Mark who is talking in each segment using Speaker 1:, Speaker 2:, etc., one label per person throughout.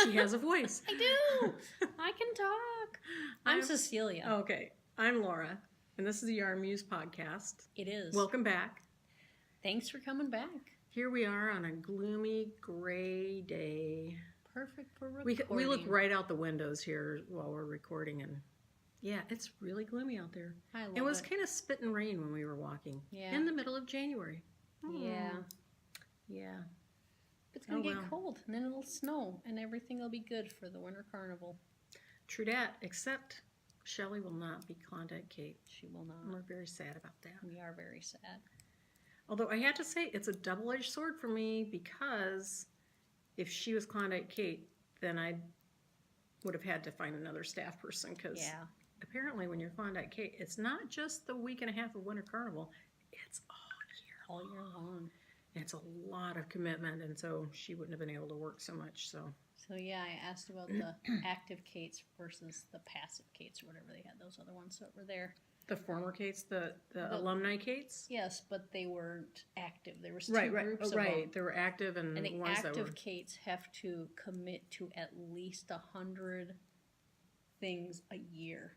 Speaker 1: She has a voice.
Speaker 2: I do. I can talk. I'm Cecilia.
Speaker 1: Okay. I'm Laura, and this is the Yarn Mews podcast.
Speaker 2: It is.
Speaker 1: Welcome back.
Speaker 2: Thanks for coming back.
Speaker 1: Here we are on a gloomy, gray day.
Speaker 2: Perfect for recording.
Speaker 1: We look right out the windows here while we're recording, and yeah, it's really gloomy out there.
Speaker 2: I love
Speaker 1: it was kind of spitting rain when we were walking.
Speaker 2: Yeah.
Speaker 1: In the middle of January.
Speaker 2: Yeah.
Speaker 1: Yeah.
Speaker 2: It's going to get cold, and then it'll snow, and everything will be good for the winter carnival.
Speaker 1: True that, except Shelley will not be Klondike Kate.
Speaker 2: She will not.
Speaker 1: We're very sad about that.
Speaker 2: We are very sad.
Speaker 1: Although I have to say, it's a double-edged sword for me, because if she was Klondike Kate, then I would have had to find another staff person, because apparently when you're Klondike Kate, it's not just the week and a half of winter carnival, it's all year long. It's a lot of commitment, and so she wouldn't have been able to work so much. So
Speaker 2: yeah, I asked about the active Kates versus the passive Kates, or whatever they had, those other ones that were there.
Speaker 1: The former Kates, the alumni Kates?
Speaker 2: Yes, but they weren't active. There was two groups of them.
Speaker 1: Right. They were active, and
Speaker 2: the
Speaker 1: ones
Speaker 2: active
Speaker 1: that were...
Speaker 2: Kates have to commit to at least 100 things a year.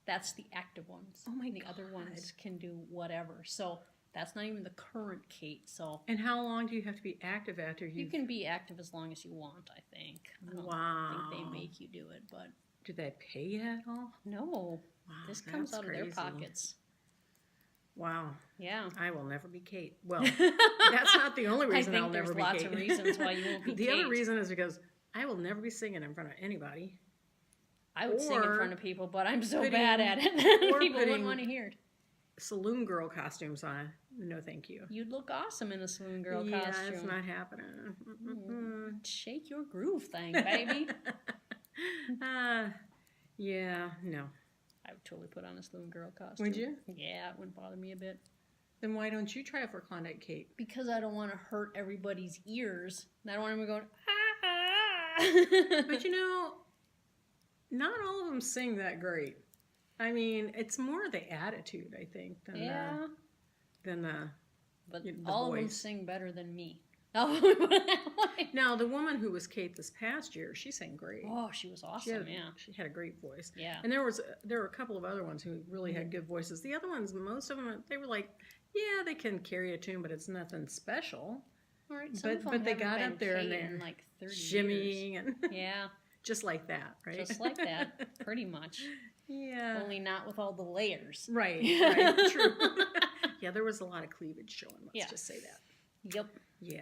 Speaker 2: That's the active ones.
Speaker 1: Oh my
Speaker 2: God. The other ones can do whatever. So that's not even the current Kate. So
Speaker 1: and how long do you have to be active after you?
Speaker 2: You can be active as long as you want, I think. I don't think they make you do it, but
Speaker 1: do they pay you at all?
Speaker 2: No. Wow, this comes out of their pockets.
Speaker 1: Wow.
Speaker 2: Yeah.
Speaker 1: I will never be Kate. Well, that's not the only reason I'll never be Kate.
Speaker 2: I think there's lots of reasons why you won't be Kate.
Speaker 1: The other reason is because I will never be singing in front of anybody.
Speaker 2: I would sing in front of people, but I'm so bad at it. People wouldn't want to hear it.
Speaker 1: Saloon girl costumes on. No, thank you.
Speaker 2: You'd look awesome in a saloon girl costume.
Speaker 1: Yeah, it's not happening.
Speaker 2: Shake your groove thing, baby.
Speaker 1: Yeah, no.
Speaker 2: I would totally put on a saloon girl costume.
Speaker 1: Would you?
Speaker 2: Yeah, it wouldn't bother me a bit.
Speaker 1: Then why don't you try it for Klondike Kate?
Speaker 2: Because I don't want to hurt everybody's ears. And I don't want them going, ah.
Speaker 1: But you know, not all of them sing that great. I mean, it's more the attitude, I think, than the
Speaker 2: But
Speaker 1: the
Speaker 2: all
Speaker 1: voice.
Speaker 2: of them sing better than me.
Speaker 1: Now, the woman who was Kate this past year, she sang great.
Speaker 2: Oh, she was awesome,
Speaker 1: She had a great voice.
Speaker 2: Yeah.
Speaker 1: And there were a couple of other ones who really had good voices. The other ones, most of them, they were like, yeah, they can carry a tune, but it's nothing special.
Speaker 2: All right,
Speaker 1: but they got up there and they're
Speaker 2: like 30
Speaker 1: shimmying
Speaker 2: years.
Speaker 1: and just like that, right?
Speaker 2: Just like that, pretty much.
Speaker 1: Yeah.
Speaker 2: Only not with all the layers.
Speaker 1: Right, true. Yeah, there was a lot of cleavage showing, let's just say that.
Speaker 2: Yep.
Speaker 1: Yeah.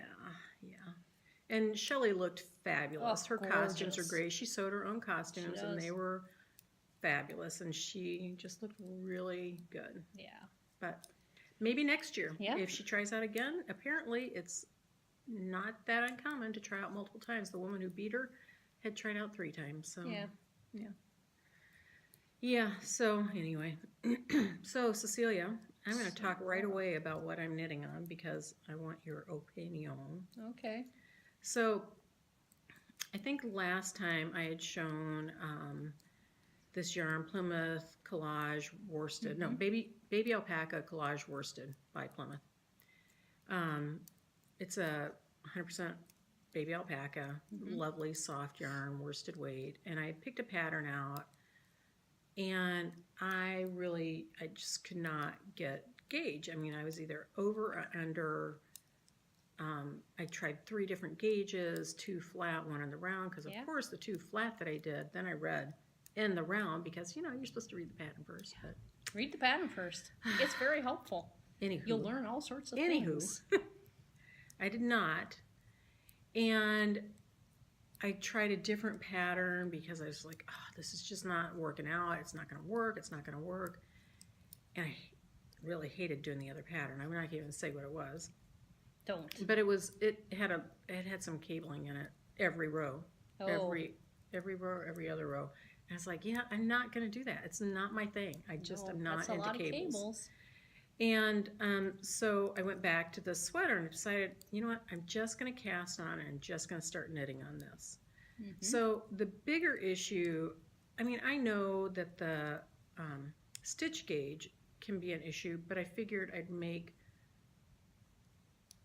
Speaker 1: And Shelley looked fabulous. Her costumes are great. She sewed her own costumes, and they were fabulous, and she just looked really good.
Speaker 2: Yeah.
Speaker 1: But maybe next year,
Speaker 2: yeah.
Speaker 1: If she tries out again. Apparently, it's not that uncommon to try out multiple times. The woman who beat her had tried out 3 times. So yeah. So anyway, so Cecilia, I'm going to talk right away about what I'm knitting on because I want your opinion.
Speaker 2: Okay.
Speaker 1: So I think last time I had shown this yarn, Plymouth Collage Worsted. No, baby alpaca collage worsted by Plymouth. It's a 100% baby alpaca, lovely soft yarn, worsted weight, and I picked a pattern out, and I just could not gauge. I mean, I was either over or under. I tried 3 different gauges, 2 flat, 1 in the round, because of course the 2 flat that I did, then I read in the round, because you're supposed to read the pattern first. But
Speaker 2: read the pattern first. It's very helpful.
Speaker 1: Anywho,
Speaker 2: you'll learn all sorts of things.
Speaker 1: I did not, and I tried a different pattern because I was like, oh, this is just not working out. It's not going to work. It's not going to work. And I really hated doing the other pattern. I'm not going to even say what it was.
Speaker 2: Don't.
Speaker 1: But it had some cabling in it every row, every row, every other row. And I was like, yeah, I'm not going to do that. It's not my thing. I'm not into cables. That's a lot of cables. And so I went back to the sweater and decided, you know what, I'm just going to cast on and just going to start knitting on this. So the bigger issue, I mean, I know that the stitch gauge can be an issue, but I figured I'd make,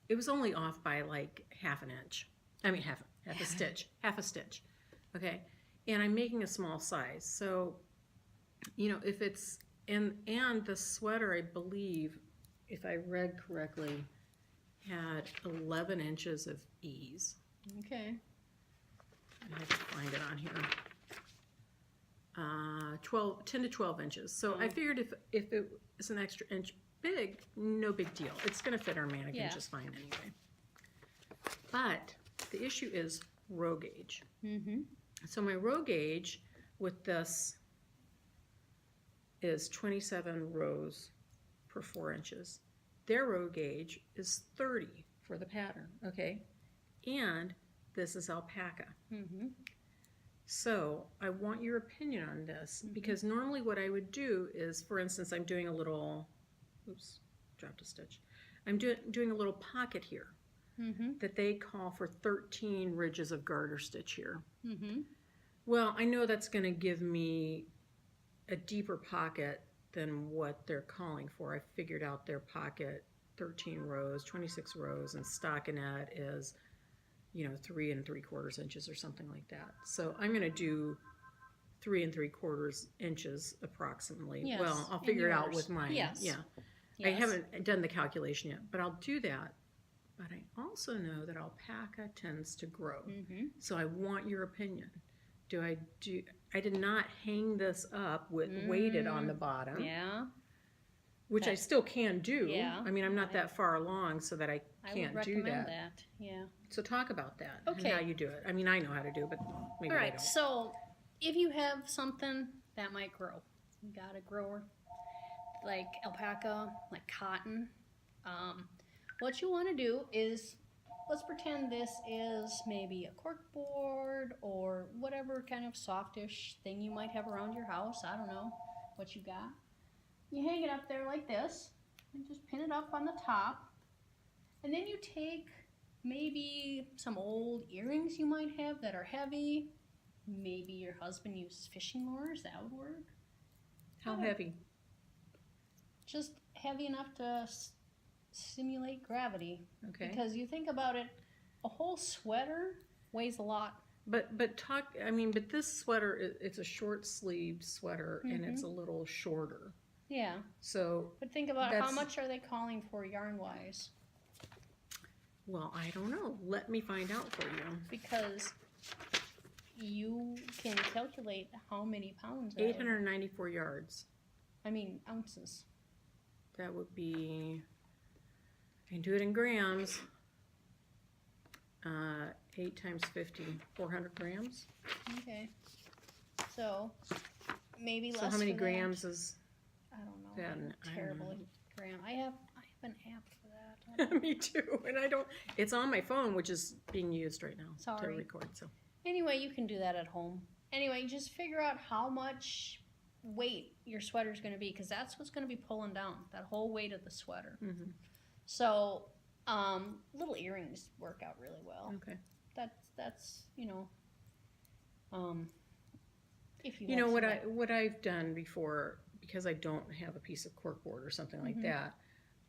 Speaker 1: it was only off by like half an inch. I mean, half a stitch. Okay, and I'm making a small size. So, if it's, and the sweater, I believe, if I read correctly, had 11 inches of ease.
Speaker 2: Okay.
Speaker 1: I have to find it on here. 10 to 12 inches. So I figured if it is an extra inch big, no big deal. It's going to fit our mannequin just fine anyway. But the issue is row gauge. So my row gauge with this is 27 rows per 4 inches. Their row gauge is 30 for the pattern, okay? And this is alpaca. So I want your opinion on this, because normally what I would do is, for instance, I'm doing a little, oops, dropped a stitch. I'm doing a little pocket here that they call for 13 ridges of garter stitch here. Well, I know that's going to give me a deeper pocket than what they're calling for. I figured out their pocket, 13 rows, 26 rows, and stockinette is 3 3/4 inches or something like that. So I'm going to do 3 3/4 inches approximately.
Speaker 2: Yes,
Speaker 1: well, I'll figure it out with mine.
Speaker 2: Yes.
Speaker 1: Yeah. Yes. I haven't done the calculation yet, but I'll do that. But I also know that alpaca tends to grow. So I want your opinion. I did not hang this up with weighted on the bottom.
Speaker 2: Yeah.
Speaker 1: Which I still can do.
Speaker 2: Yeah.
Speaker 1: I mean, I'm not that far along so that I can't do
Speaker 2: recommend
Speaker 1: that.
Speaker 2: that. Yeah.
Speaker 1: So talk about that.
Speaker 2: Okay.
Speaker 1: And how you do it. I mean, I know how to do it, but maybe
Speaker 2: All
Speaker 1: I
Speaker 2: right.
Speaker 1: don't.
Speaker 2: So if you have something that might grow, you got a grower like alpaca, like cotton. What you want to do is, let's pretend this is maybe a cork board or whatever kind of softish thing you might have around your house. I don't know what you got. You hang it up there like this and just pin it up on the top. And then you take maybe some old earrings you might have that are heavy. Maybe your husband uses fishing lures. That would work.
Speaker 1: How heavy?
Speaker 2: Just heavy enough to simulate gravity.
Speaker 1: Okay.
Speaker 2: Because you think about it, a whole sweater weighs a lot.
Speaker 1: But this sweater, it's a short sleeved sweater and it's a little shorter.
Speaker 2: Yeah.
Speaker 1: So.
Speaker 2: But think about how much are they calling for yarn wise?
Speaker 1: Well, I don't know. Let me find out for you.
Speaker 2: Because you can calculate how many pounds.
Speaker 1: 894 yards.
Speaker 2: Ounces.
Speaker 1: That would be, I can do it in grams. 8 times 50, 400 grams.
Speaker 2: Okay. So maybe less.
Speaker 1: So how many
Speaker 2: for
Speaker 1: grams
Speaker 2: that.
Speaker 1: is?
Speaker 2: I don't know.
Speaker 1: Then,
Speaker 2: I'm terrible at gram. I have an app for that.
Speaker 1: Me too. And I don't. It's on my phone, which is being used right now to record. So.
Speaker 2: Anyway, you can do that at home. Anyway, just figure out how much weight your sweater is going to be, because that's what's going to be pulling down that whole weight of the sweater. So little earrings work out really well.
Speaker 1: Okay.
Speaker 2: That's if you
Speaker 1: what I've done before, because I don't have a piece of corkboard or something like that,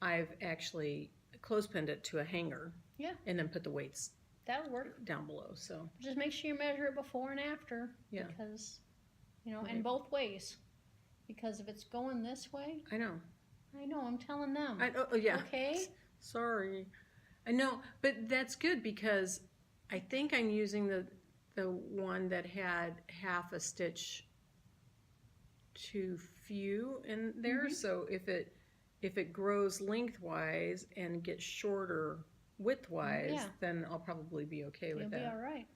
Speaker 1: I've actually clothespinned it to a hanger.
Speaker 2: Yeah.
Speaker 1: And then put the weights.
Speaker 2: That would work
Speaker 1: down below. So
Speaker 2: just make sure you measure it before and after.
Speaker 1: Yeah.
Speaker 2: Because and both ways. Because if it's going this way.
Speaker 1: I know.
Speaker 2: I'm telling them.
Speaker 1: Oh yeah.
Speaker 2: Okay.
Speaker 1: Sorry. I know, but that's good because I think I'm using the one that had half a stitch too few in there. So if it grows lengthwise and gets shorter widthwise, then I'll probably be okay with that.
Speaker 2: You'll be all right.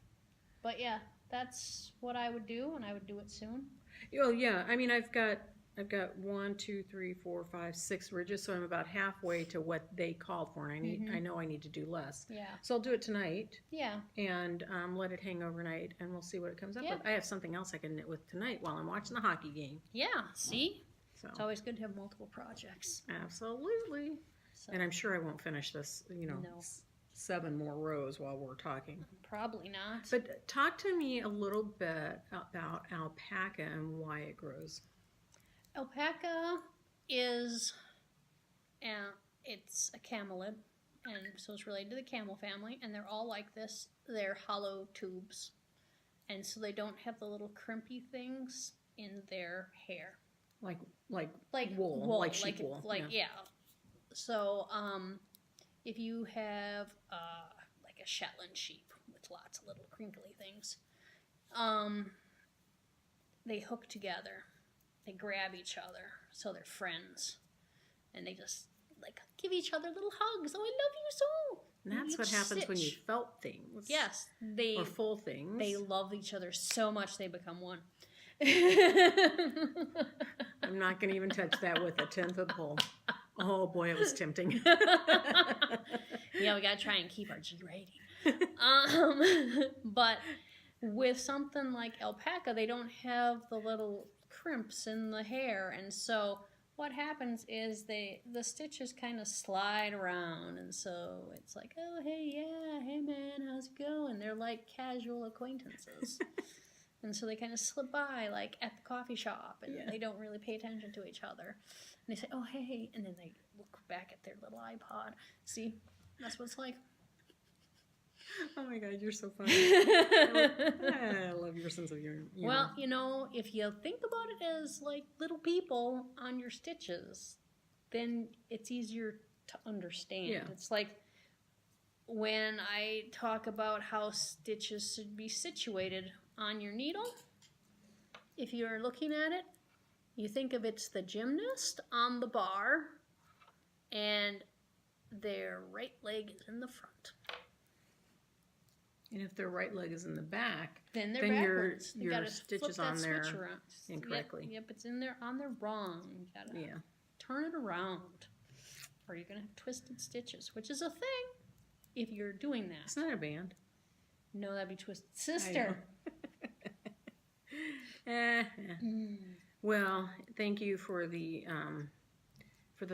Speaker 2: But yeah, that's what I would do, and I would do it soon.
Speaker 1: Well, yeah. I mean, I've got 1, 2, 3, 4, 5, 6 ridges, so I'm about halfway to what they called for, and I know I need to do less.
Speaker 2: Yeah.
Speaker 1: So I'll do it tonight.
Speaker 2: Yeah.
Speaker 1: And let it hang overnight, and we'll see what it comes up with. I have something else I can knit with tonight while I'm watching the hockey game.
Speaker 2: Yeah. See.
Speaker 1: So
Speaker 2: it's always good to have multiple projects.
Speaker 1: Absolutely. So. And I'm sure I won't finish this.
Speaker 2: No.
Speaker 1: 7 more rows while we're talking.
Speaker 2: Probably not.
Speaker 1: But talk to me a little bit about alpaca and why it grows.
Speaker 2: Alpaca is, it's a camelid, and so it's related to the camel family, and they're all like this. They're hollow tubes, and so they don't have the little crimpy things in their hair.
Speaker 1: Like
Speaker 2: wool,
Speaker 1: like sheep wool.
Speaker 2: Yeah. So, if you have like a Shetland sheep with lots of little crinkly things, they hook together. They grab each other, so they're friends, and they just like give each other little hugs. Oh, I love you so.
Speaker 1: And that's what happens when you felt things.
Speaker 2: Yes,
Speaker 1: or full things.
Speaker 2: They love each other so much they become one.
Speaker 1: I'm not going to even touch that with a 10th of the pole. Oh boy, it was tempting.
Speaker 2: Yeah, we got to try and keep our G rating. But with something like alpaca, they don't have the little crimps in the hair, and so what happens is the stitches kind of slide around, and so it's like, oh, hey man, how's it going? They're like casual acquaintances. And so they kind of slip by, like, at the coffee shop, and they don't really pay attention to each other. And they say, oh, hey, and then they look back at their little iPod. See, that's what it's like.
Speaker 1: Oh, my God, you're so funny. I love your sense of humor.
Speaker 2: Well, you know, if you think about it as, like, little people on your stitches, then it's easier to understand.
Speaker 1: Yeah.
Speaker 2: It's like when I talk about how stitches should be situated on your needle, if you're looking at it, you think of it's the gymnast on the bar and their right leg is in the front.
Speaker 1: And if their right leg is in the back,
Speaker 2: then they're backwards.
Speaker 1: Your stitch is on there incorrectly.
Speaker 2: Yep, it's in there on there wrong. You gotta turn it around, or you're gonna have twisted stitches, which is a thing if you're doing that.
Speaker 1: It's not a band.
Speaker 2: No, that'd be Twisted Sister.
Speaker 1: Well, thank you for the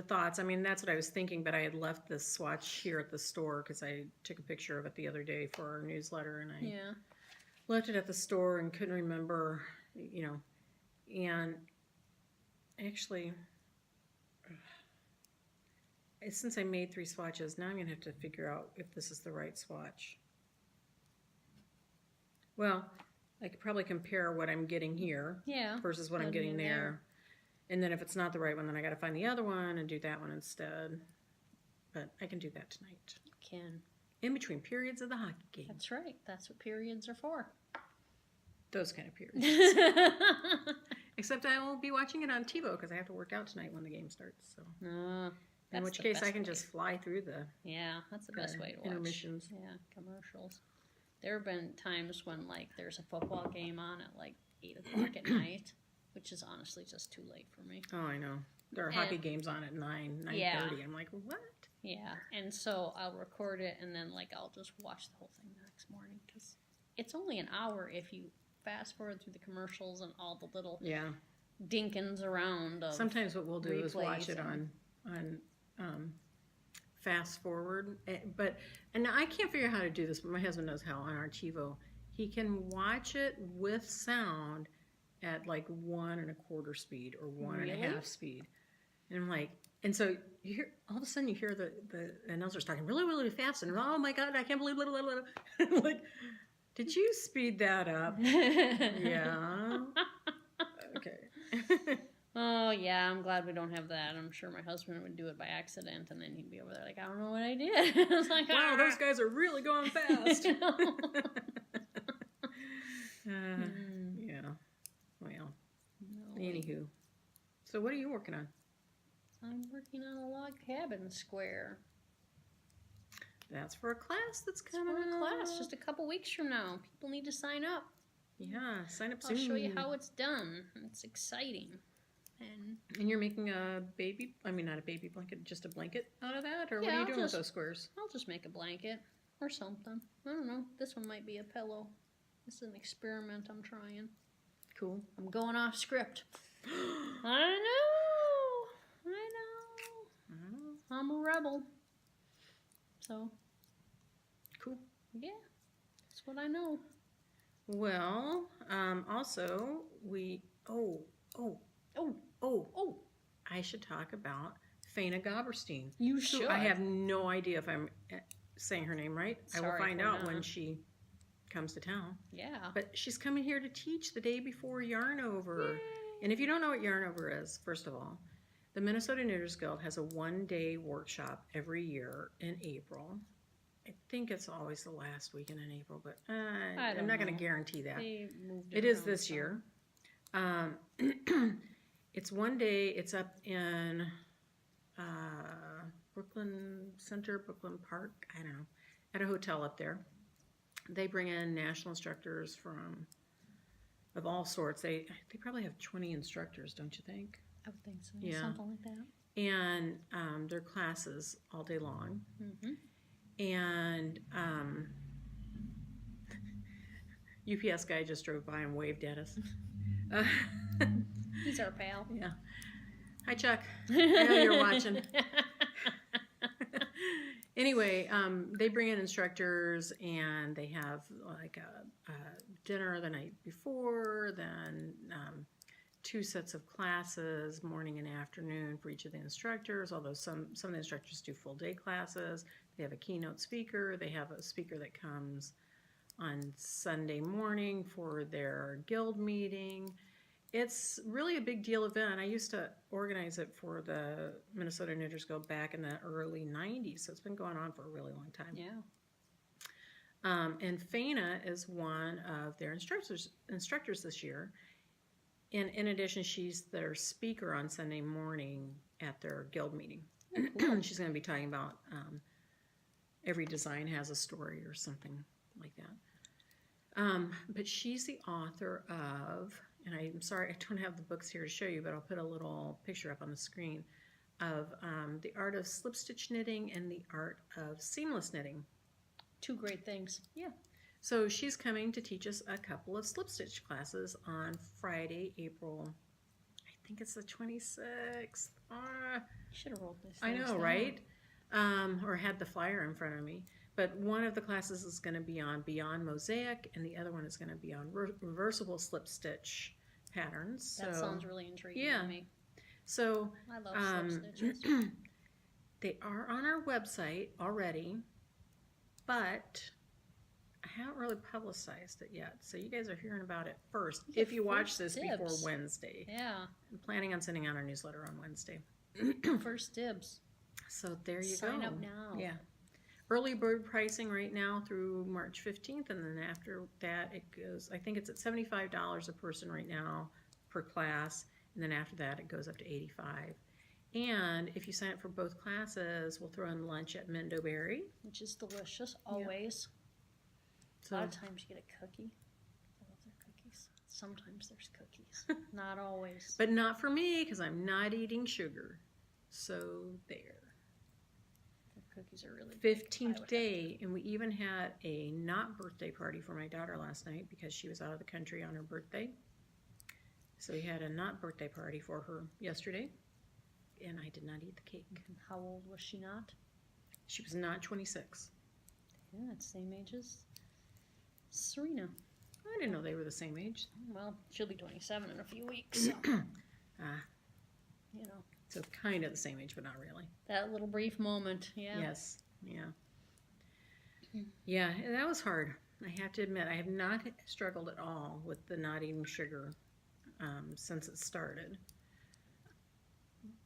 Speaker 1: thoughts. I mean, that's what I was thinking, but I had left this swatch here at the store because I took a picture of it the other day for our newsletter, and I left it at the store and couldn't remember, you know, and actually, since I made 3 swatches, now I'm going to have to figure out if this is the right swatch. Well, I could probably compare what I'm getting here versus what I'm getting there. And then if it's not the right one, then I got to find the other one and do that one instead. But I can do that tonight.
Speaker 2: You can.
Speaker 1: In between periods of the hockey game.
Speaker 2: That's right. That's what periods are for.
Speaker 1: Those kind of periods. Except I won't be watching it on TiVo because I have to work out tonight when the game starts. So. In which case I can just fly through the
Speaker 2: that's the best way to watch.
Speaker 1: Intermissions.
Speaker 2: Yeah, commercials. There have been times when, like, there's a football game on at, like, 8 o'clock at night, which is honestly just too late for me.
Speaker 1: Oh, I know. There are hockey games on at 9:30. I'm like, what?
Speaker 2: Yeah, and so I'll record it, and then, like, I'll just watch the whole thing the next morning, because it's only an hour if you fast forward through the commercials and all the little dinkins around.
Speaker 1: Sometimes what we'll do is watch it on fast forward, and I can't figure out how to do this, but my husband knows how on our TiVo. He can watch it with sound at like 1 1/4 speed or 1 1/2 speed, and I'm like, and so you hear all of a sudden you hear the announcers talking really, really fast, and oh my God, I can't believe it. Like, did you speed that up? Yeah. Okay.
Speaker 2: Oh, yeah, I'm glad we don't have that. I'm sure my husband would do it by accident, and then he'd be over there like, I don't know what I did. I was like,
Speaker 1: wow, those guys are really going fast. Yeah. Well, anywho. So what are you working on?
Speaker 2: I'm working on a log cabin square.
Speaker 1: That's for a class that's coming
Speaker 2: up. Class just a couple weeks from now. People need to sign up.
Speaker 1: Yeah, sign up soon.
Speaker 2: I'll show you how it's done. It's exciting.
Speaker 1: And you're making not a baby blanket, just a blanket out of that? Or what are you doing with those squares?
Speaker 2: I'll just make a blanket or something. I don't know. This one might be a pillow. This is an experiment I'm trying.
Speaker 1: Cool.
Speaker 2: I'm going off script. I know. I'm a rebel. So.
Speaker 1: Cool.
Speaker 2: Yeah. That's what I know.
Speaker 1: Well, also, I should talk about Faina Goberstein.
Speaker 2: You should.
Speaker 1: I have no idea if I'm saying her name right.
Speaker 2: Sorry,
Speaker 1: I will find out when she comes to town.
Speaker 2: Yeah.
Speaker 1: But she's coming here to teach the day before Yarn Over.
Speaker 2: Yay.
Speaker 1: And if you don't know what Yarn Over is, first of all, the Minnesota Knitters Guild has a one-day workshop every year in April. I think it's always the last weekend in April, but I'm not going to guarantee that. It is this year. It's one day. It's up in Brooklyn Center, Brooklyn Park. I don't know, at a hotel up there. They bring in national instructors of all sorts. They probably have 20 instructors, don't you think?
Speaker 2: I would think so.
Speaker 1: Yeah.
Speaker 2: Something like that.
Speaker 1: And their classes all day long.
Speaker 2: Mm-hmm.
Speaker 1: And UPS guy just drove by and waved at us.
Speaker 2: He's our pal.
Speaker 1: Yeah. Hi, Chuck. I know you're watching. Anyway, they bring in instructors, and they have like a dinner the night before, then 2 sets of classes, morning and afternoon for each of the instructors, although some of the instructors do full-day classes. They have a keynote speaker. They have a speaker that comes on Sunday morning for their guild meeting. It's really a big deal event. I used to organize it for the Minnesota Knitters Guild back in the early 90s, so it's been going on for a really long time.
Speaker 2: Yeah.
Speaker 1: And Faina is one of their instructors this year. And in addition, she's their speaker on Sunday morning at their guild meeting. She's going to be talking about every design has a story or something like that. But she's the author of, and I'm sorry I don't have the books here to show you, but I'll put a little picture up on the screen of The Art of Slip Stitch Knitting and The Art of Seamless Knitting.
Speaker 2: 2 great things.
Speaker 1: Yeah. So she's coming to teach us a couple of slip stitch classes on Friday, April, I think it's the 26th.
Speaker 2: Should have rolled this.
Speaker 1: I know, right? Or had the flyer in front of me. But one of the classes is going to be on Beyond Mosaic, and the other one is going to be on reversible slip stitch patterns.
Speaker 2: That sounds really intriguing to me.
Speaker 1: So
Speaker 2: I love slip stitches.
Speaker 1: They are on our website already, but I haven't really publicized it yet. So you guys are hearing about it first if you watch this before Wednesday.
Speaker 2: Yeah.
Speaker 1: I'm planning on sending out our newsletter on Wednesday.
Speaker 2: First dibs.
Speaker 1: So there you go.
Speaker 2: Sign up now.
Speaker 1: Yeah. Early bird pricing right now through March 15th, and then after that it goes, I think it's at $75 a person right now per class, and then after that it goes up to $85. And if you sign up for both classes, we'll throw in lunch at Mendoberry.
Speaker 2: Which is delicious, always.
Speaker 1: Yep.
Speaker 2: So, a lot of times you get a cookie. I love their cookies. Sometimes there's cookies. Not always.
Speaker 1: But not for me, because I'm not eating sugar. So there.
Speaker 2: Their cookies are really
Speaker 1: 15th day, and we even had a not birthday party for my daughter last night because she was out of the country on her birthday. So we had a not birthday party for her yesterday, and I did not eat the cake.
Speaker 2: How old was she not?
Speaker 1: She was not 26.
Speaker 2: Yeah, that's the same age as Serena.
Speaker 1: I didn't know they were the same age.
Speaker 2: Well, she'll be 27 in a few weeks. So, you know.
Speaker 1: So kind of the same age, but not really.
Speaker 2: That little brief moment, yeah.
Speaker 1: Yes, yeah. Yeah, that was hard. I have to admit, I have not struggled at all with the not eating sugar since it started.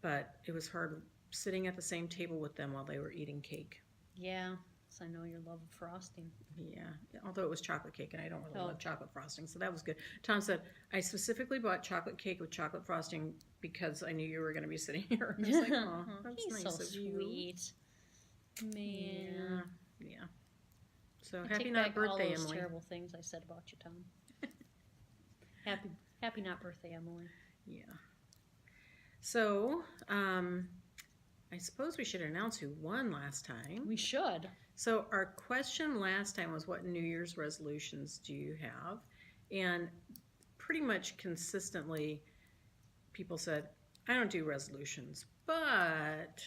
Speaker 1: But it was hard sitting at the same table with them while they were eating cake.
Speaker 2: Yeah, so I know your love of frosting.
Speaker 1: Yeah, although it was chocolate cake, and I don't really love chocolate frosting, so that was good. Tom said, I specifically bought chocolate cake with chocolate frosting because I knew you were going to be sitting here. I was like, oh, that's
Speaker 2: He's
Speaker 1: nice
Speaker 2: so
Speaker 1: of
Speaker 2: sweet.
Speaker 1: You.
Speaker 2: Man.
Speaker 1: Yeah. So
Speaker 2: I
Speaker 1: happy
Speaker 2: take
Speaker 1: not
Speaker 2: back
Speaker 1: birthday,
Speaker 2: all those
Speaker 1: Emily.
Speaker 2: terrible things I said about you, Tom. happy not birthday, Emily.
Speaker 1: Yeah. So, I suppose we should announce who won last time.
Speaker 2: We should.
Speaker 1: So our question last time was, what New Year's resolutions do you have? And pretty much consistently, people said, I don't do resolutions, but,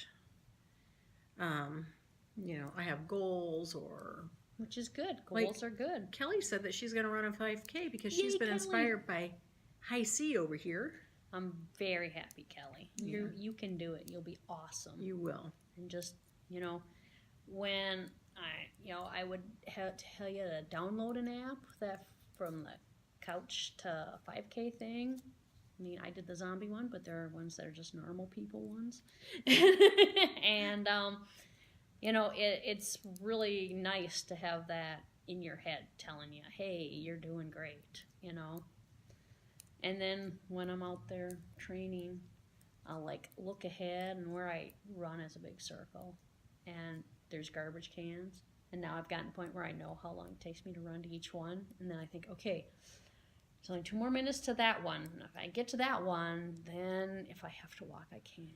Speaker 1: you know, I have goals or...
Speaker 2: Which is good. Goals are good.
Speaker 1: Kelly said that she's going to run a 5K because she's been inspired by High C over here.
Speaker 2: I'm very happy, Kelly.
Speaker 1: Yeah.
Speaker 2: You can do it. You'll be awesome.
Speaker 1: You will.
Speaker 2: And just, you know, when I would have to tell you to download an app that from the couch to 5K thing. I mean, I did the zombie one, but there are ones that are just normal people ones. And, it's really nice to have that in your head telling you, hey, you're doing great, And then when I'm out there training, I'll look ahead and where I run is a big circle. And there's garbage cans. And now I've gotten to the point where I know how long it takes me to run to each one. And then I think, okay, there's only 2 more minutes to that one. And if I get to that one, then if I have to walk, I can.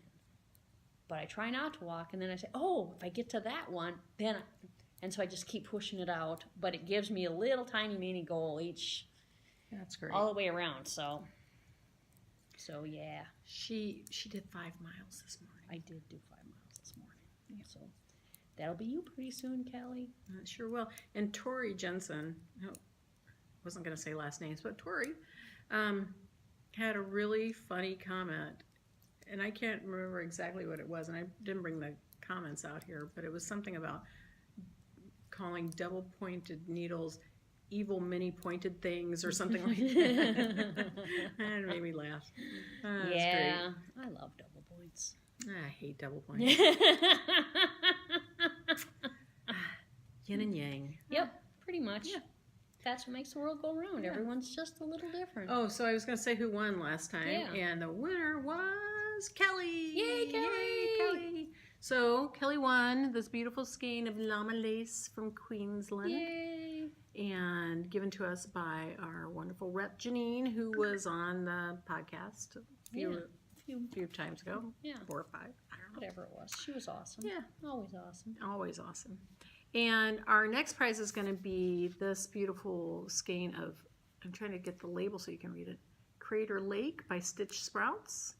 Speaker 2: But I try not to walk. And then I say, oh, if I get to that one, then... And so I just keep pushing it out. But it gives me a little tiny mini goal each.
Speaker 1: That's great.
Speaker 2: All the way around. So yeah.
Speaker 1: She did 5 miles this morning.
Speaker 2: I did do 5 miles this morning. Yeah. So that'll be you pretty soon, Kelly.
Speaker 1: It sure will. And Tori Jensen, wasn't going to say last names, but Tori had a really funny comment. And I can't remember exactly what it was. And I didn't bring the comments out here, but it was something about calling double-pointed needles evil mini-pointed things or something like that. And it made me laugh.
Speaker 2: Yeah, I love double points.
Speaker 1: I hate double points. Yin and yang.
Speaker 2: Yep, pretty much.
Speaker 1: Yeah.
Speaker 2: That's what makes the world go round. Yeah. Everyone's just a little different.
Speaker 1: Oh, so I was going to say who won last time. Yeah. And the winner was Kelly.
Speaker 2: Yay, Kelly!
Speaker 1: Yay, Kelly! So Kelly won this beautiful skein of llama lace from Queensland.
Speaker 2: Yay!
Speaker 1: And given to us by our wonderful rep Janine, who was on the podcast a few times ago.
Speaker 2: Yeah.
Speaker 1: 4 or 5. I don't know.
Speaker 2: Whatever it was. She was awesome.
Speaker 1: Yeah.
Speaker 2: Always awesome.
Speaker 1: Always awesome. And our next prize is going to be this beautiful skein of, I'm trying to get the label so you can read it, Crater Lake by Stitch Sprouts.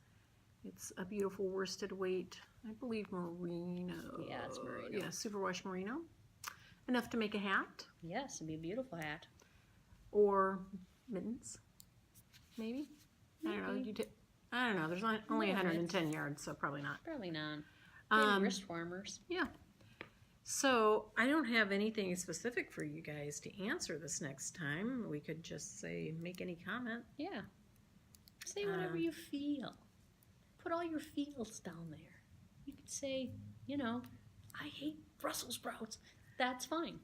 Speaker 1: It's a beautiful worsted weight, I believe merino.
Speaker 2: Yeah, it's merino.
Speaker 1: Yeah, superwash merino. Enough to make a hat.
Speaker 2: Yes, it'd be a beautiful hat.
Speaker 1: Or mittens, maybe? I don't know. I don't know. There's only 110 yards, so probably not.
Speaker 2: Probably not. Maybe wrist warmers.
Speaker 1: Yeah. So I don't have anything specific for you guys to answer this next time. We could just say, make any comment.
Speaker 2: Yeah. Say whatever you feel. Put all your feels down there. You could say, I hate Brussels sprouts. That's fine.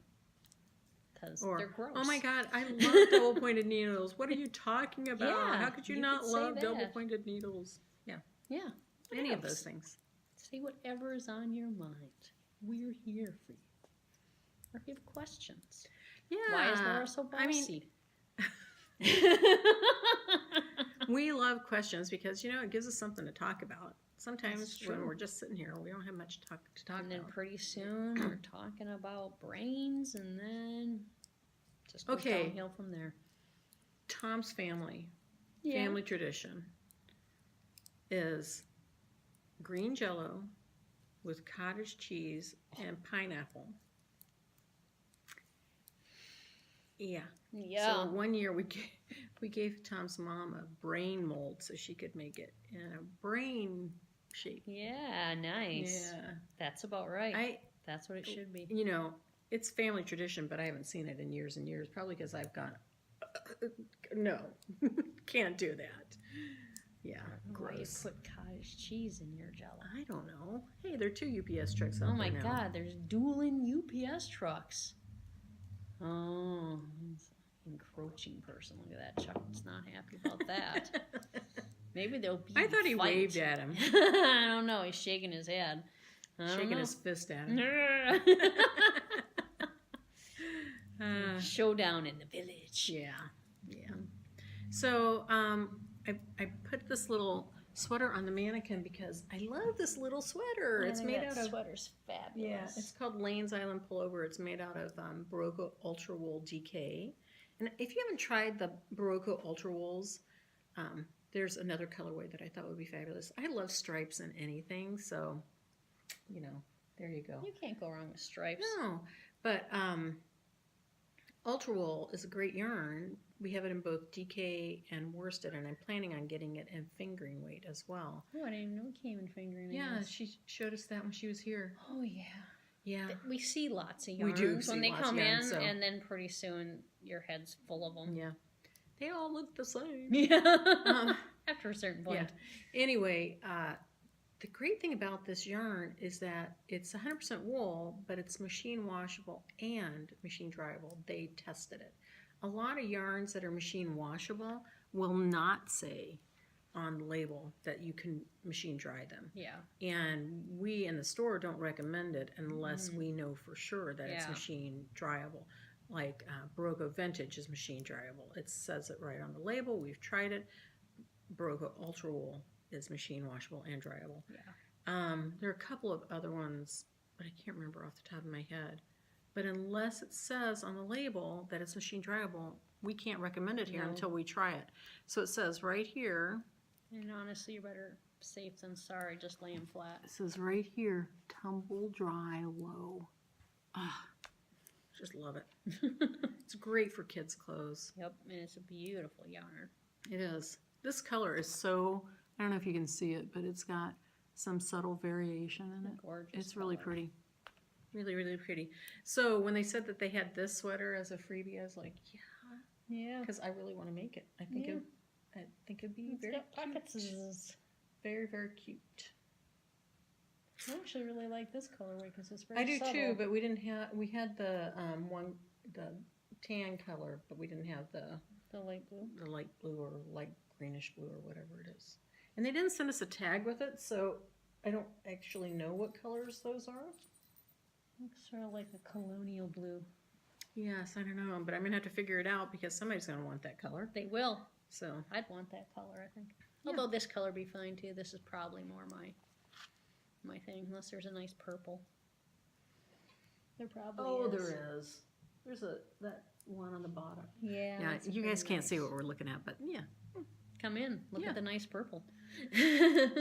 Speaker 2: Because they're gross.
Speaker 1: Oh my God, I love double-pointed needles. What are you talking about?
Speaker 2: Yeah,
Speaker 1: how could you not love double-pointed needles? Yeah.
Speaker 2: Yeah.
Speaker 1: Any of those things.
Speaker 2: Say whatever is on your mind. We're here for you. Or if you have questions.
Speaker 1: Yeah.
Speaker 2: Why is Laura so bossy?
Speaker 1: We love questions because, it gives us something to talk about. Sometimes when we're just sitting here, we don't have much to talk about.
Speaker 2: And then pretty soon we're talking about brains and then just goes downhill from there.
Speaker 1: Tom's family tradition is green Jell-O with cottage cheese and pineapple. Yeah.
Speaker 2: Yeah.
Speaker 1: So one year we gave Tom's mom a brain mold so she could make it in a brain shape.
Speaker 2: Yeah, nice.
Speaker 1: Yeah.
Speaker 2: That's about right. That's what it should be.
Speaker 1: It's family tradition, but I haven't seen it in years and years, probably because I've gone, no, can't do that. Yeah, gross.
Speaker 2: Why you put cottage cheese in your Jell-O?
Speaker 1: I don't know. Hey, there are 2 UPS trucks out
Speaker 2: there now. Oh my God, there's dueling UPS trucks. Oh, encroaching person. Look at that. Chuck's not happy about that. Maybe there'll be
Speaker 1: I thought he waved at him.
Speaker 2: I don't know. He's shaking his head.
Speaker 1: Shaking his fist at him.
Speaker 2: Showdown in the village.
Speaker 1: Yeah. So I put this little sweater on the mannequin because I love this little sweater. It's made out of
Speaker 2: sweater's fabulous.
Speaker 1: Yeah, it's called Lane's Island Pullover. It's made out of Barocco Ultra Wool DK. And if you haven't tried the Barocco Ultra Wools, there's another colorway that I thought would be fabulous. I love stripes in anything, so there you go.
Speaker 2: You can't go wrong with stripes.
Speaker 1: No, but Ultra Wool is a great yarn. We have it in both DK and worsted, and I'm planning on getting it in fingering weight as well.
Speaker 2: Oh, I didn't even know it came in fingering.
Speaker 1: Yeah, she showed us that when she was here.
Speaker 2: Oh, yeah.
Speaker 1: Yeah.
Speaker 2: We see lots of
Speaker 1: We
Speaker 2: yarns
Speaker 1: do see
Speaker 2: when they
Speaker 1: lots of
Speaker 2: come
Speaker 1: yarns,
Speaker 2: in,
Speaker 1: so-
Speaker 2: and then pretty soon your head's full of them.
Speaker 1: Yeah. They all look the same.
Speaker 2: Yeah. After a certain point.
Speaker 1: Yeah. Anyway, the great thing about this yarn is that it's 100% wool, but it's machine washable and machine dryable. They tested it. A lot of yarns that are machine washable will not say on the label that you can machine dry them.
Speaker 2: Yeah.
Speaker 1: And we in the store don't recommend it unless we know for sure that it's
Speaker 2: Yeah.
Speaker 1: machine dryable. Like Barocco Vintage is machine dryable. It says it right on the label. We've tried it. Barocco Ultra Wool is machine washable and dryable.
Speaker 2: Yeah.
Speaker 1: There are a couple of other ones, but I can't remember off the top of my head. But unless it says on the label that it's machine dryable, we can't recommend it here until we try it. So it says right here.
Speaker 2: And honestly, you're better safe than sorry. Just lay them flat.
Speaker 1: It says right here, tumble dry low. Ah, just love it. It's great for kids' clothes.
Speaker 2: Yep, and it's a beautiful yarn.
Speaker 1: It is. This color is so, I don't know if you can see it, but it's got some subtle variation in it.
Speaker 2: Gorgeous.
Speaker 1: It's really
Speaker 2: color.
Speaker 1: pretty. Really, really pretty. So when they said that they had this sweater as a freebie, I was like,
Speaker 2: Yeah.
Speaker 1: because I really want to make it. I think it'd be
Speaker 2: It's
Speaker 1: very
Speaker 2: got pockets.
Speaker 1: cute. Very, very cute.
Speaker 2: I actually really like this colorway because it's very
Speaker 1: I do
Speaker 2: subtle.
Speaker 1: too, but we didn't have. We had the the tan color, but we didn't have
Speaker 2: The light blue.
Speaker 1: the light blue or light greenish blue or whatever it is. And they didn't send us a tag with it, so I don't actually know what colors those are.
Speaker 2: Looks sort of like a colonial blue.
Speaker 1: Yes, I don't know, but I'm gonna have to figure it out because somebody's gonna want that color.
Speaker 2: They will.
Speaker 1: So
Speaker 2: I'd want that color, I think.
Speaker 1: Yeah.
Speaker 2: Although this color would be fine too. This is probably more my thing, unless there's a nice purple. There probably is.
Speaker 1: there is. There's that one on the bottom.
Speaker 2: Yeah.
Speaker 1: Yeah,
Speaker 2: that's
Speaker 1: you
Speaker 2: very
Speaker 1: guys can't
Speaker 2: nice.
Speaker 1: see what we're looking at, but yeah.
Speaker 2: Come in. Look
Speaker 1: Yeah.
Speaker 2: at the nice purple.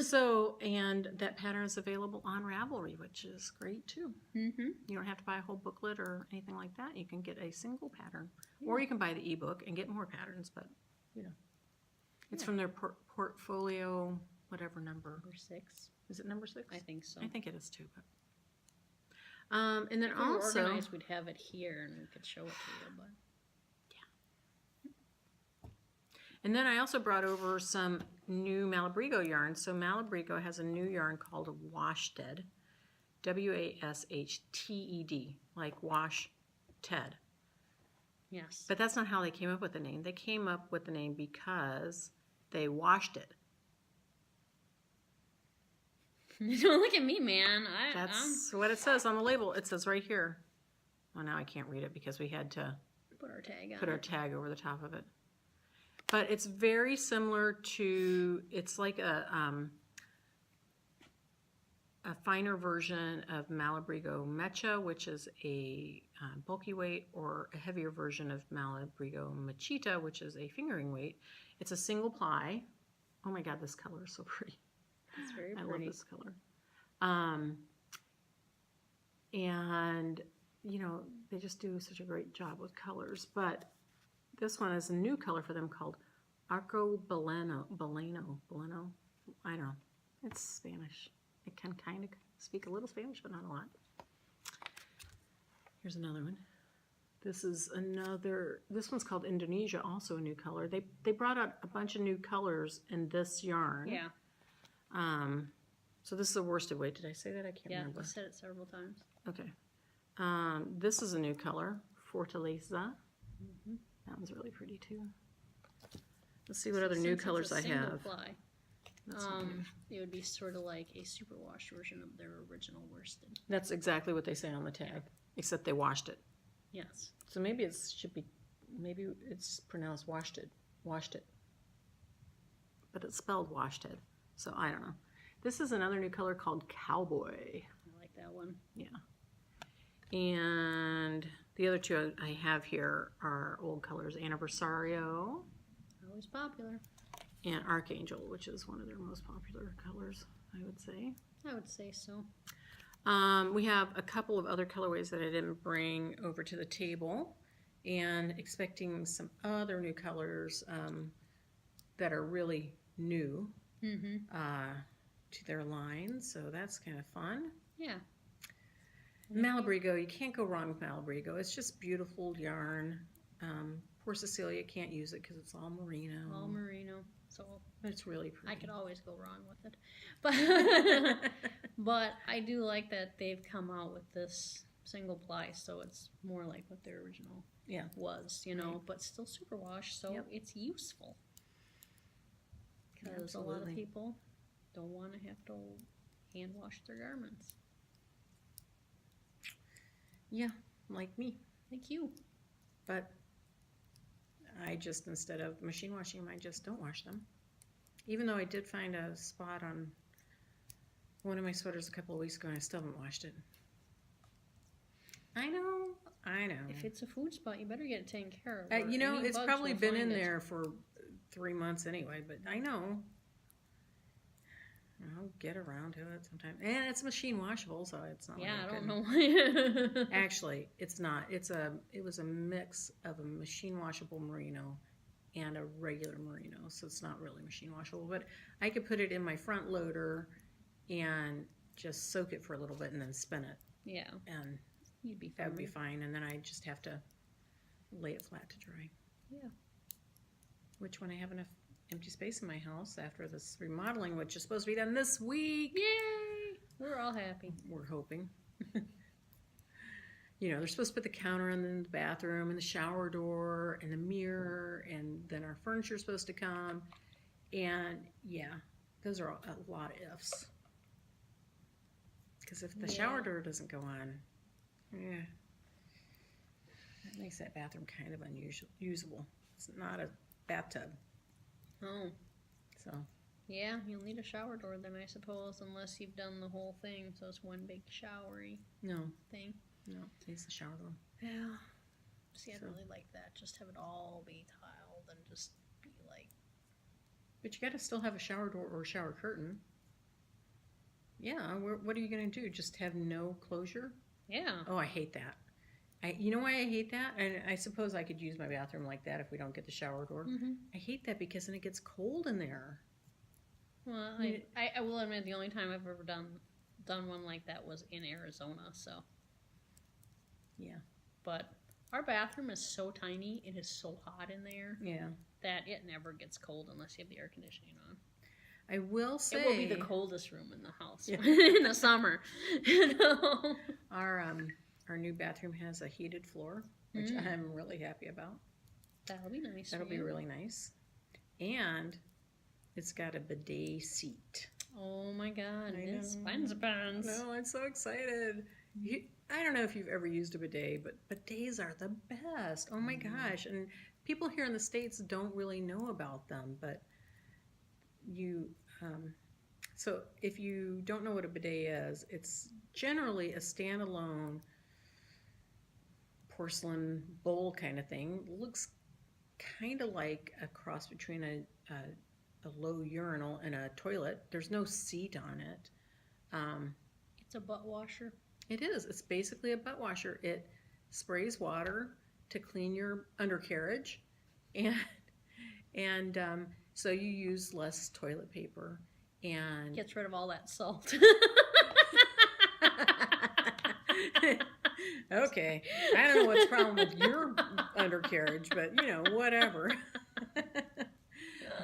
Speaker 1: So, and that pattern is available on Ravelry, which is great too.
Speaker 2: Mm-hmm.
Speaker 1: You don't have to buy a whole booklet or anything like that. You can get a single pattern, or you can buy the ebook and get more patterns. But you know, it's from their portfolio, whatever number.
Speaker 2: Number 6.
Speaker 1: Is it number 6?
Speaker 2: I think so.
Speaker 1: I think it is too. But and then
Speaker 2: If we were
Speaker 1: also,
Speaker 2: organized, we'd have it here and we could show it to you. But
Speaker 1: and then I also brought over some new Malabrigo yarn. So Malabrigo has a new yarn called Washted, Washted, like wash Ted.
Speaker 2: yes.
Speaker 1: But that's not how they came up with the name. They came up with the name because they washed it.
Speaker 2: Don't look at me, man.
Speaker 1: That's what it says on the label. It says right here. Well, now I can't read it because we had to
Speaker 2: put our tag on.
Speaker 1: put our tag over the top of it. But it's very similar to, it's like a finer version of Malabrigo Mecha, which is a bulky weight, or a heavier version of Malabrigo Machita, which is a fingering weight. It's a single ply. Oh my God, this color is so pretty.
Speaker 2: It's very
Speaker 1: I
Speaker 2: pretty.
Speaker 1: love this color. And, you know, they just do such a great job with colors. But this one is a new color for them called Arco Baleno. I don't know. It's Spanish. I can kind of speak a little Spanish, but not a lot. Here's another one. This one's called Indonesia, also a new color. They brought out a bunch of new colors in this yarn.
Speaker 2: Yeah.
Speaker 1: So this is a worsted weight. Did I say that? I can't remember.
Speaker 2: Yeah, you said it several times.
Speaker 1: Okay. This is a new color, Fortaleza.
Speaker 2: Mm-hmm.
Speaker 1: That one's really pretty too. Let's see what other new
Speaker 2: Since
Speaker 1: colors
Speaker 2: it's a
Speaker 1: I
Speaker 2: single
Speaker 1: have.
Speaker 2: ply,
Speaker 1: That's not new.
Speaker 2: it would be sort of like a superwash version of their original worsted.
Speaker 1: That's exactly what they say on the tag, except they washed it.
Speaker 2: Yes.
Speaker 1: So maybe maybe it's pronounced washed it, but it's spelled washed it. So I don't know. This is another new color called Cowboy.
Speaker 2: I like that one.
Speaker 1: Yeah. And the other two I have here are old colors, Anniversario
Speaker 2: Always popular.
Speaker 1: and Archangel, which is one of their most popular colors, I would say.
Speaker 2: I would say so.
Speaker 1: We have a couple of other colorways that I didn't bring over to the table, and expecting some other new colors that are really new
Speaker 2: Mm-hmm.
Speaker 1: to their line, so that's kind of fun.
Speaker 2: Yeah.
Speaker 1: Malabrigo, you can't go wrong with Malabrigo. It's just beautiful yarn. Poor Cecilia can't use it because it's all merino.
Speaker 2: All merino. So
Speaker 1: it's really pretty.
Speaker 2: I could always go wrong with it. But but I do like that they've come out with this single ply, so it's more like what their original was, you know, but still superwash, so it's useful. Because a lot of people don't want to have to hand wash their garments.
Speaker 1: Yeah, like me.
Speaker 2: Like you.
Speaker 1: But I just, instead of machine washing them, I just don't wash them. Even though I did find a spot on one of my sweaters a couple of weeks ago and I still haven't washed it. I know.
Speaker 2: If it's a food spot, you better get it taken care of.
Speaker 1: You know, it's probably been in there for 3 months anyway, but I know. I'll get around to it sometime. And it's machine washable, so it's not like
Speaker 2: I don't know.
Speaker 1: Actually, it's not. It was a mix of a machine washable merino and a regular merino, so it's not really machine washable. But I could put it in my front loader and just soak it for a little bit and then spin it.
Speaker 2: Yeah.
Speaker 1: And
Speaker 2: you'd be fine.
Speaker 1: That would be fine. And then I just have to lay it flat to dry.
Speaker 2: Yeah.
Speaker 1: Which, when I have enough empty space in my house after this remodeling, which is supposed to be done this week.
Speaker 2: Yay! We're all happy.
Speaker 1: We're hoping. You know, they're supposed to put the counter in the bathroom and the shower door and the mirror, and then our furniture's supposed to come. And yeah, those are a lot of ifs. Because if the shower door doesn't go on, that makes that bathroom kind of unusable. It's not a bathtub.
Speaker 2: Oh.
Speaker 1: So.
Speaker 2: Yeah, you'll need a shower door then, I suppose, unless you've done the whole thing, so it's one big showery thing.
Speaker 1: No, it needs the shower door.
Speaker 2: Yeah. See, I'd really like that. Just have it all be tiled and just be like...
Speaker 1: But you got to still have a shower door or a shower curtain. Yeah, what are you going to do? Just have no closure?
Speaker 2: Yeah.
Speaker 1: Oh, I hate that. You know why I hate that? And I suppose I could use my bathroom like that if we don't get the shower door.
Speaker 2: Mm-hmm.
Speaker 1: I hate that because then it gets cold in there.
Speaker 2: Well, I will admit the only time I've ever done one like that was in Arizona, so.
Speaker 1: Yeah.
Speaker 2: But our bathroom is so tiny, it is so hot in there.
Speaker 1: Yeah.
Speaker 2: That it never gets cold unless you have the air conditioning on.
Speaker 1: I will say...
Speaker 2: It will be the coldest room in the house in the summer. You know?
Speaker 1: Our new bathroom has a heated floor, which I'm really happy about.
Speaker 2: That'll be nice.
Speaker 1: That'll be really nice. And it's got a bidet seat.
Speaker 2: Oh my God. It's buns.
Speaker 1: No, I'm so excited. I don't know if you've ever used a bidet, but bidets are the best. Oh my gosh. And people here in the States don't really know about them, but so if you don't know what a bidet is, it's generally a standalone porcelain bowl kind of thing. It looks kind of like a cross between a low urinal and a toilet. There's no seat on it.
Speaker 2: It's a butt washer.
Speaker 1: It is. It's basically a butt washer. It sprays water to clean your undercarriage, and so you use less toilet paper and
Speaker 2: gets rid of all that salt.
Speaker 1: Okay, I don't know what's the problem with your undercarriage, but you know, whatever.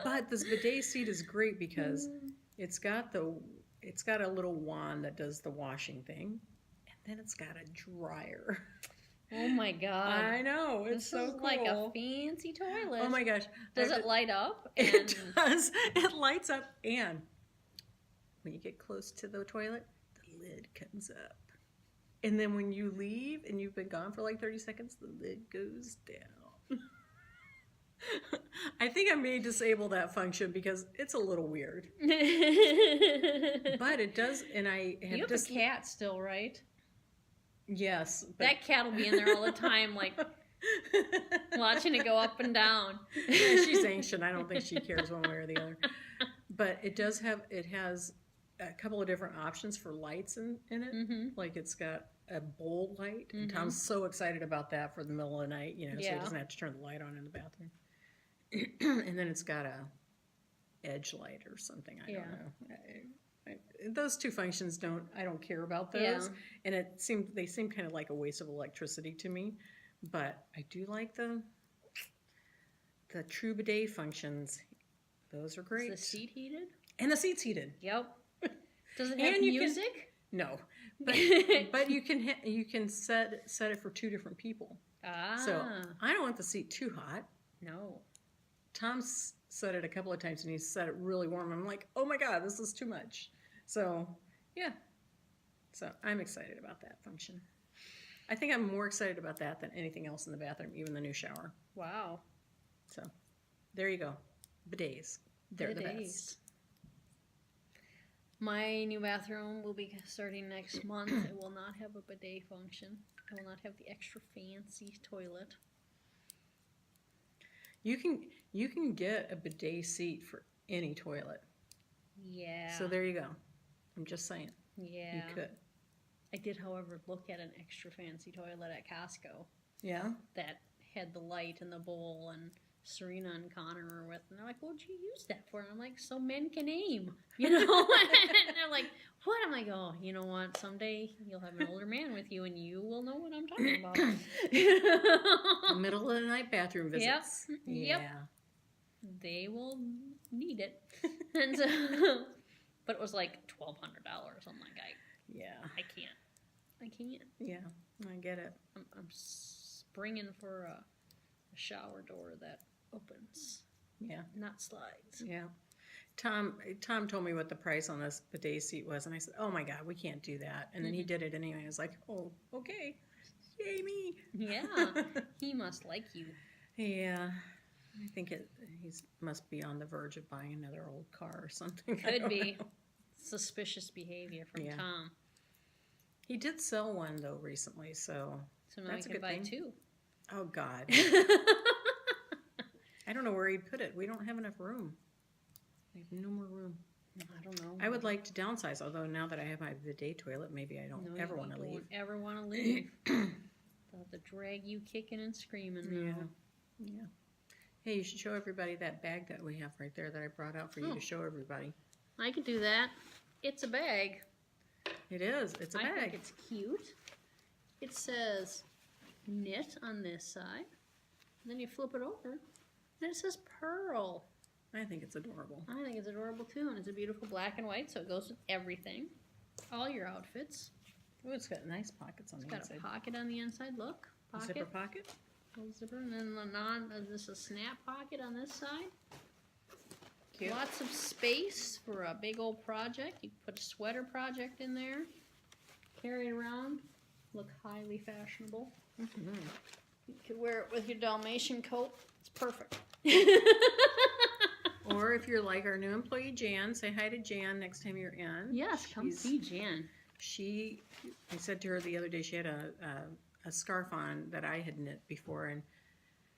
Speaker 1: But this bidet seat is great because it's got a little wand that does the washing thing, and then it's got a dryer.
Speaker 2: Oh my God!
Speaker 1: I know, it's so cool.
Speaker 2: Like a fancy toilet.
Speaker 1: Oh my gosh!
Speaker 2: Does it light up?
Speaker 1: It does. It lights up, and when you get close to the toilet, the lid comes up. And then when you leave and you've been gone for like 30 seconds, the lid goes down. I think I may disable that function because it's a little weird. But it does, and I have...
Speaker 2: You have a cat still, right?
Speaker 1: Yes. But...
Speaker 2: That cat will be in there all the time, like, watching it go up and down.
Speaker 1: Yeah, she's ancient. I don't think she cares one way or the other. But it has a couple of different options for lights in it. Mm-hmm. Like it's got a bowl light. And Tom's so excited about that for the middle of the night, so he doesn't have to turn the light on in the bathroom. And then it's got a edge light or something. I don't know. those two functions I don't care about those.
Speaker 2: Yeah.
Speaker 1: And they seem kind of like a waste of electricity to me. But I do like the true bidet functions. Those are great.
Speaker 2: Is the seat heated?
Speaker 1: And the seat's heated.
Speaker 2: Yep. Does it have music?
Speaker 1: No. But you can set it for 2 different people.
Speaker 2: Ah.
Speaker 1: So I don't want the seat too hot.
Speaker 2: No.
Speaker 1: Tom's set it a couple of times and he's set it really warm. I'm like, oh my God, this is too much. So, yeah. So I'm excited about that function. I think I'm more excited about that than anything else in the bathroom, even the new shower.
Speaker 2: Wow.
Speaker 1: So, there you go. Bidets. They're the best.
Speaker 2: My new bathroom will be starting next month. It will not have a bidet function. I will not have the extra fancy toilet.
Speaker 1: You can get a bidet seat for any toilet.
Speaker 2: Yeah.
Speaker 1: So there you go. I'm just saying.
Speaker 2: Yeah.
Speaker 1: You could.
Speaker 2: I did, however, look at an extra fancy toilet at Costco.
Speaker 1: Yeah.
Speaker 2: That had the light and the bowl, and Serena and Connor were with, and they're like, "What'd you use that for?" And I'm like, "So men can aim," you know. And they're like, "What?" I'm like, "Oh, you know what? Someday you'll have an older man with you, and you will know what I'm talking about."
Speaker 1: Middle of the night bathroom visits.
Speaker 2: Yep.
Speaker 1: Yeah.
Speaker 2: Yep. They will need it. And so, but it was like $1,200. I'm like, I can't.
Speaker 1: Yeah, I get it.
Speaker 2: I'm springing for a shower door that opens.
Speaker 1: Yeah.
Speaker 2: Not slides.
Speaker 1: Yeah. Tom told me what the price on this bidet seat was, and I said, "Oh my God, we can't do that." And then he did it anyway. I was like, "Oh, okay, yay me!"
Speaker 2: Yeah, he must like you.
Speaker 1: Yeah, I think he must be on the verge of buying another old car or something.
Speaker 2: Could be suspicious behavior from Tom.
Speaker 1: He did sell one though recently, so
Speaker 2: now
Speaker 1: that's
Speaker 2: we
Speaker 1: a
Speaker 2: can
Speaker 1: good
Speaker 2: buy
Speaker 1: thing.
Speaker 2: 2.
Speaker 1: Oh God. I don't know where he'd put it. We don't have enough room. We have no more room.
Speaker 2: I don't know.
Speaker 1: I would like to downsize, although now that I have my bidet toilet, maybe I don't ever want to leave.
Speaker 2: Don't ever want to leave. They'll have to drag you kicking and screaming now.
Speaker 1: Yeah. Hey, you should show everybody that bag that we have right there that I brought out for you to show everybody.
Speaker 2: I could do that. It's a bag.
Speaker 1: It is. It's a bag.
Speaker 2: I think it's cute. It says knit on this side. And then you flip it over, and it says pearl.
Speaker 1: I think it's adorable.
Speaker 2: I think it's adorable too, and it's a beautiful black and white, so it goes with everything. All your outfits.
Speaker 1: Oh, it's got nice pockets on the inside.
Speaker 2: It's got a pocket on the inside. Look, pocket.
Speaker 1: Zipper pocket.
Speaker 2: Little zipper, and then this is a snap pocket on this side.
Speaker 1: Cute.
Speaker 2: Lots of space for a big old project. You can put a sweater project in there. Carry it around. Look highly fashionable.
Speaker 1: Mm-hmm.
Speaker 2: You could wear it with your Dalmatian coat. It's perfect.
Speaker 1: Or if you're like our new employee Jan, say hi to Jan next time you're in.
Speaker 2: Yes, come see Jan.
Speaker 1: I said to her the other day she had a scarf on that I had knit before,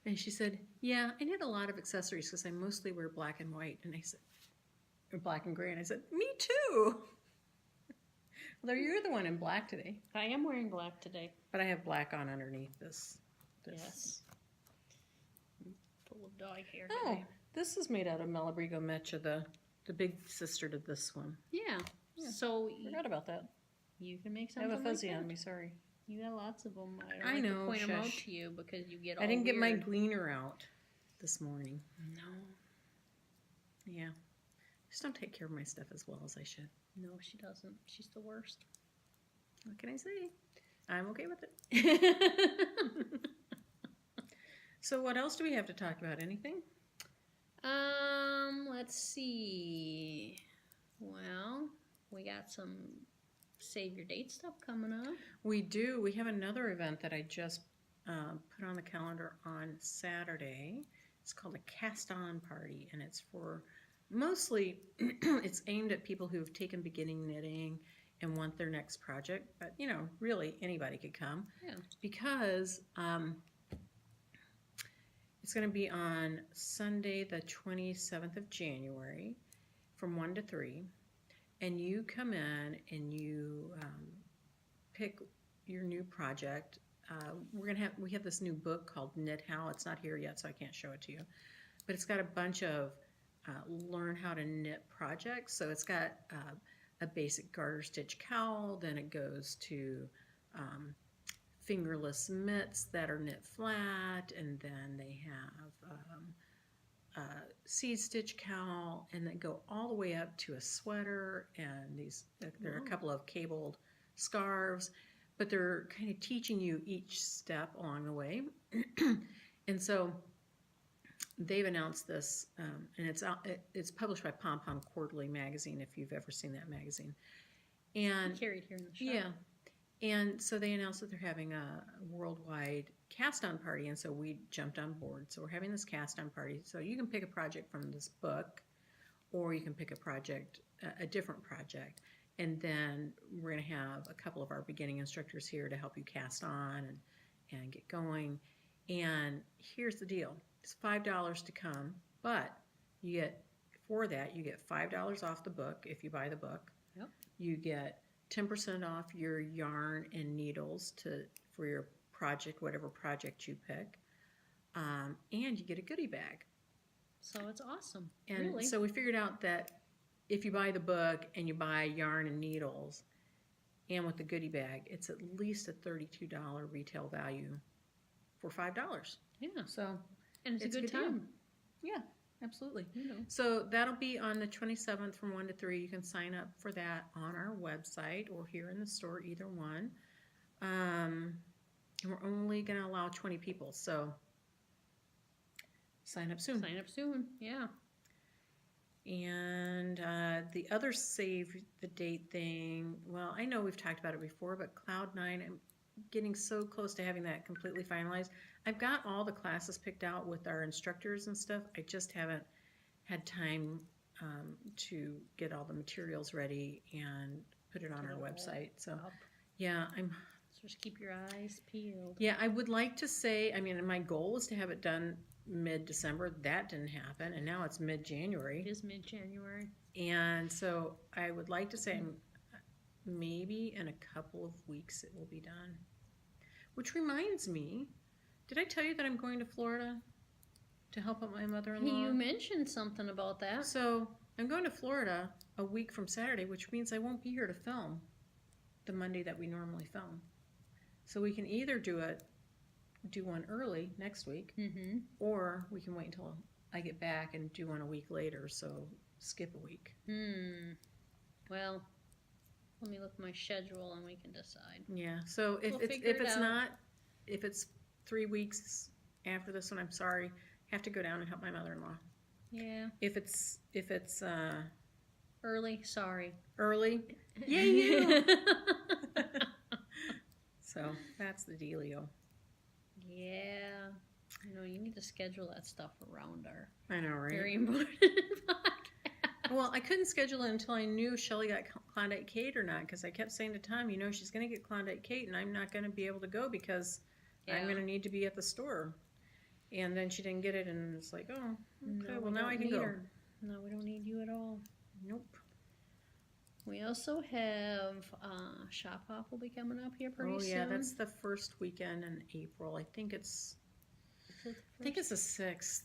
Speaker 1: and she said, "Yeah, I knit a lot of accessories because I mostly wear black and white." And I said, or black and gray, and I said, "Me too." Although you're the one in black today.
Speaker 2: I am wearing black today.
Speaker 1: But I have black on underneath this.
Speaker 2: Yes. Full of dog hair
Speaker 1: Oh,
Speaker 2: today.
Speaker 1: this is made out of Malabrigo Mecha, the big sister to this one.
Speaker 2: Yeah.
Speaker 1: Yeah.
Speaker 2: So
Speaker 1: Forgot about that.
Speaker 2: you can make
Speaker 1: I
Speaker 2: something
Speaker 1: have a fuzzy
Speaker 2: like
Speaker 1: on
Speaker 2: that.
Speaker 1: me, sorry.
Speaker 2: You got lots of them.
Speaker 1: I
Speaker 2: like
Speaker 1: know,
Speaker 2: to point them out
Speaker 1: shush.
Speaker 2: to you because you get all
Speaker 1: I didn't get my
Speaker 2: weird.
Speaker 1: gleaner out this morning.
Speaker 2: No.
Speaker 1: Yeah. Just don't take care of my stuff as well as I should.
Speaker 2: No, she doesn't. She's the worst.
Speaker 1: What can I say? I'm okay with it. So what else do we have to talk about? Anything?
Speaker 2: Let's see. Well, we got some save your date stuff coming up.
Speaker 1: We do. We have another event that I just put on the calendar on Saturday. It's called a cast-on party, and it's for mostly it's aimed at people who've taken beginning knitting and want their next project. But really anybody could come.
Speaker 2: Yeah.
Speaker 1: Because it's going to be on Sunday, the 27th of January, from 1 to 3. And you come in and you pick your new project. We have this new book called Knit How. It's not here yet, so I can't show it to you. But it's got a bunch of learn how to knit projects. So it's got a basic garter stitch cowl. Then it goes to fingerless mitts that are knit flat, and then they have seed stitch cowl, and then go all the way up to a sweater, and there are a couple of cabled scarves, but they're kind of teaching you each step along the way. And so they've announced this, and it's published by Pom Pom Quarterly magazine, if you've ever seen that magazine. And
Speaker 2: carried here in the shop.
Speaker 1: Yeah. And so they announced that they're having a worldwide cast-on party, and so we jumped on board. So we're having this cast-on party. So you can pick a project from this book, or you can pick a different project. And then we're going to have a couple of our beginning instructors here to help you cast on and get going. And here's the deal. It's $5 to come, but you get $5 off the book if you buy the book.
Speaker 2: Yep.
Speaker 1: You get 10% off your yarn and needles for your project, whatever project you pick. And you get a goodie bag.
Speaker 2: So it's awesome.
Speaker 1: And
Speaker 2: really.
Speaker 1: So we figured out that if you buy the book and you buy yarn and needles, and with the goodie bag, it's at least a $32 retail value for $5.
Speaker 2: Yeah.
Speaker 1: So
Speaker 2: and it's a good time.
Speaker 1: Yeah, absolutely.
Speaker 2: You know.
Speaker 1: So that'll be on the 27th from 1 to 3. You can sign up for that on our website or here in the store, either one. And we're only going to allow 20 people, so sign up soon.
Speaker 2: Sign up soon, yeah.
Speaker 1: And the other save the date thing, well, I know we've talked about it before, but Cloud9, I'm getting so close to having that completely finalized. I've got all the classes picked out with our instructors and stuff. I just haven't had time to get all the materials ready and put it on our website. So, yeah,
Speaker 2: So just keep your eyes peeled.
Speaker 1: Yeah, I would like to say, I mean, my goal was to have it done mid-December. That didn't happen, and now it's mid-January.
Speaker 2: It is mid-January.
Speaker 1: And so I would like to say maybe in a couple of weeks it will be done. Which reminds me, did I tell you that I'm going to Florida to help out my mother-in-law?
Speaker 2: You mentioned something about that.
Speaker 1: So I'm going to Florida a week from Saturday, which means I won't be here to film the Monday that we normally film. So we can either do one early next week, or we can wait until I get back and do one a week later, so skip a week.
Speaker 2: Well, let me look at my schedule and we can decide.
Speaker 1: Yeah, so if it's 3 weeks after this one, I'm sorry, I have to go down and help my mother-in-law.
Speaker 2: Yeah.
Speaker 1: If it's
Speaker 2: early, sorry.
Speaker 1: Early, yay you! So that's the dealio.
Speaker 2: Yeah. You need to schedule that stuff around our
Speaker 1: I know, right?
Speaker 2: very important podcast.
Speaker 1: Well, I couldn't schedule it until I knew Shelly got Klondike Kate or not, because I kept saying to Tom, she's going to get Klondike Kate, and I'm not going to be able to go because I'm going to need to be at the store. And then she didn't get it, and it's like, oh, okay,
Speaker 2: No,
Speaker 1: well, now I can go.
Speaker 2: No, we don't need you at all.
Speaker 1: Nope.
Speaker 2: We also have Shop Hop will be coming up here pretty soon.
Speaker 1: Oh, yeah, that's the first weekend in April. I think it's the 6th.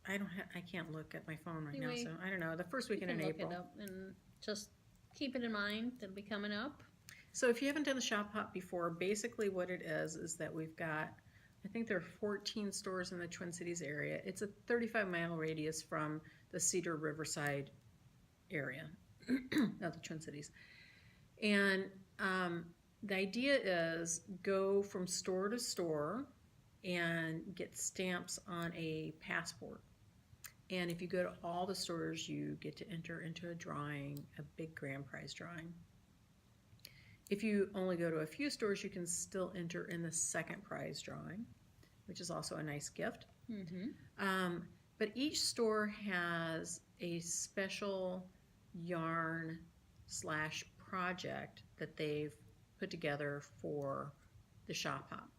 Speaker 1: I can't look at my phone right now, so I don't know. The first weekend in April.
Speaker 2: Look it up and just keep it in mind. It'll be coming up.
Speaker 1: So if you haven't done the Shop Hop before, basically what it is that we've got, I think there are 14 stores in the Twin Cities area. It's a 35-mile radius from the Cedar Riverside area, not the Twin Cities. And the idea is go from store to store and get stamps on a passport. And if you go to all the stores, you get to enter into a drawing, a big grand prize drawing. If you only go to a few stores, you can still enter in the second prize drawing, which is also a nice gift. But each store has a special yarn/project that they've put together for the Shop Hop.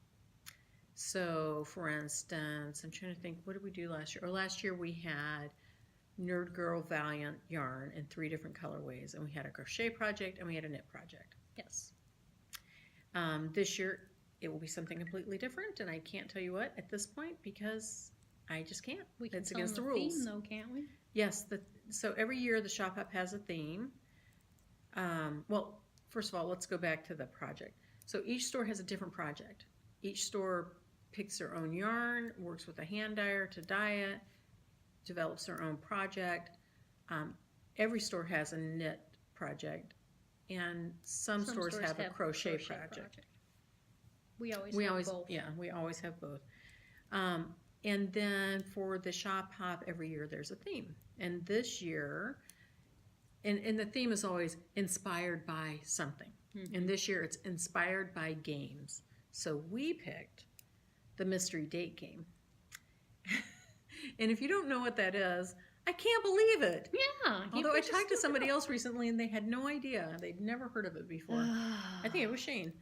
Speaker 1: So, for instance, I'm trying to think, what did we do last year? Last year we had Nerd Girl Valiant yarn in 3 different colorways, and we had a crochet project and we had a knit project.
Speaker 2: Yes.
Speaker 1: This year it will be something completely different, and I can't tell you what at this point because I just can't.
Speaker 2: We can
Speaker 1: it's
Speaker 2: tell
Speaker 1: against
Speaker 2: them
Speaker 1: the rules.
Speaker 2: Theme, though, can't we?
Speaker 1: Yes. So every year the Shop Hop has a theme. well, first of all, let's go back to the project. So each store has a different project. Each store picks their own yarn, works with a hand dyer to dye it, develops their own project. Every store has a knit project, and some stores have a crochet project.
Speaker 2: We always have both.
Speaker 1: Yeah, we always have both. And then for the shop hop, every year there's a theme. And this year, and the theme is always inspired by something. Mm-hmm. And this year it's inspired by games. So we picked the mystery date game. And if you don't know what that is, I can't believe it.
Speaker 2: Yeah.
Speaker 1: Although I talked to somebody else recently and they had no idea. They'd never heard of it before. I think it was Shane.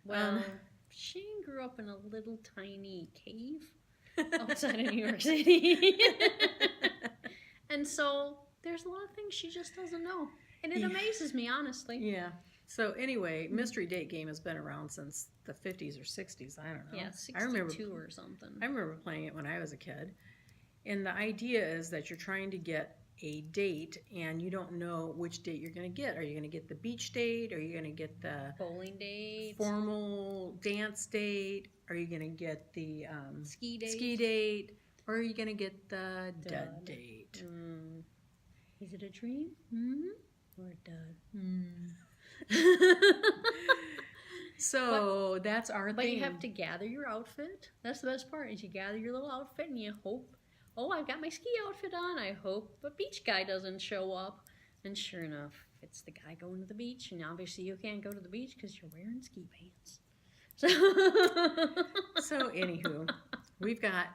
Speaker 2: Well, Shane grew up in a little tiny cave outside of New York City. And so there's a lot of things she just doesn't know. And it amazes me, honestly.
Speaker 1: Yeah. So anyway, mystery date game has been around since the 50s or 60s. I don't know.
Speaker 2: Yeah, 62 or something.
Speaker 1: I remember playing it when I was a kid. And the idea is that you're trying to get a date and you don't know which date you're going to get. Are you going to get the beach date? Are you going to get the
Speaker 2: bowling date?
Speaker 1: Formal dance date? Are you going to get the
Speaker 2: ski
Speaker 1: date? Or are you going to get the dud date?
Speaker 2: Is it a dream? Or a dud?
Speaker 1: So that's our thing.
Speaker 2: But you have to gather your outfit. That's the best part, is you gather your little outfit and you hope, oh, I've got my ski outfit on. I hope the beach guy doesn't show up. And sure enough, it's the guy going to the beach. And obviously you can't go to the beach because you're wearing ski pants.
Speaker 1: So anywho,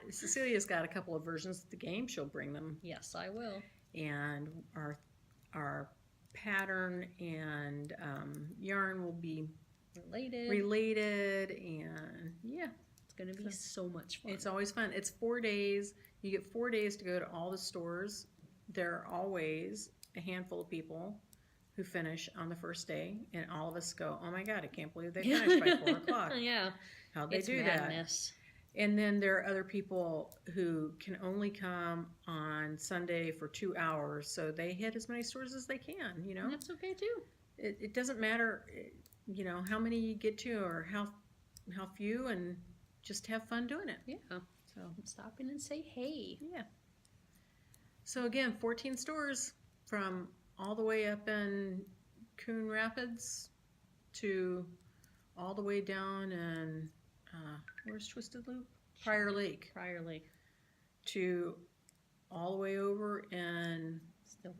Speaker 1: Cecilia's got a couple of versions of the game. She'll bring them.
Speaker 2: Yes, I will.
Speaker 1: And our pattern and yarn will be related, and yeah,
Speaker 2: it's going to be so much fun.
Speaker 1: It's always fun. It's 4 days. You get 4 days to go to all the stores. There are always a handful of people who finish on the first day, and all of us go, oh my God, I can't believe they finished by 4 o'clock.
Speaker 2: Yeah.
Speaker 1: How'd they do madness. That? And then there are other people who can only come on Sunday for 2 hours, so they hit as many stores as they can, you know?
Speaker 2: And that's okay too.
Speaker 1: It doesn't matter, you know, how many you get to or how few, and just have fun doing it.
Speaker 2: Yeah. So stop in and say hey.
Speaker 1: Yeah. So again, 14 stores from all the way up in Coon Rapids to all the way down in where's Twisted Loop? Prior Lake. To all the way over in